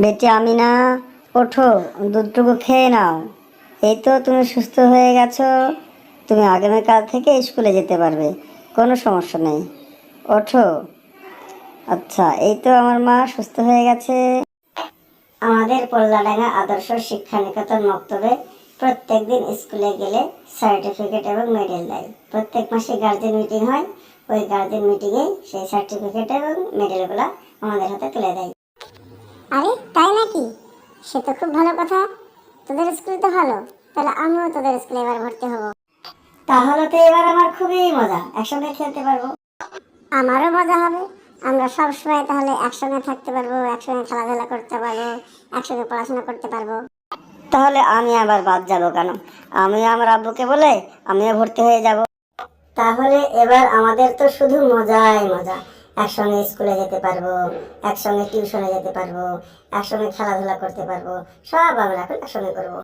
বেটি আমিনা, ওঠো, দুধটুকু খেয়ে নাও। এই তো তুমি সুস্থ হয়ে গেছো। তুমি আগামীকাল থেকে স্কুলে যেতে পারবে, কোনো সমস্যা নেই। ওঠো। আচ্ছা, এই তো আমার মা সুস্থ হয়ে গেছে। আমাদের পল্লাডাঙ্গা আদর্শ শিক্ষা নিকেতন মক্তবে প্রত্যেকদিন স্কুলে গেলে সার্টিফিকেট এবং মেডেল দেয়। প্রত্যেক মাসে গার্জেন মিটিং হয়। ওই গার্জেন মিটিংয়ে সেই সার্টিফিকেট এবং মেডেলগুলো আমাদের হাতে তুলে দেয়। আরে তাই নাকি? সে তো খুব ভালো কথা। তোদের স্কুল তো ভালো, তাহলে আমিও তোদের স্কুলে এবার ভর্তি হব। তাহলে তো এবার আমার খুবই মজা, একসঙ্গে খেলতে পারবো। আমারও মজা হবে। আমরা সব সময় তাহলে একসঙ্গে থাকতে পারবো, একসঙ্গে খেলাধুলা করতে পারবো, একসঙ্গে পড়াশোনা করতে পারবো। তাহলে আমি আবার বাদ যাব কেন? আমি আমার আব্বুকে বলে আমিও ভর্তি হয়ে যাব। তাহলে এবার আমাদের তো শুধু মজাই মজা। একসঙ্গে স্কুলে যেতে পারবো, একসঙ্গে টিউশনে যেতে পারবো, একসঙ্গে খেলাধুলা করতে পারবো। সব আমরা এখন একসঙ্গে করবো।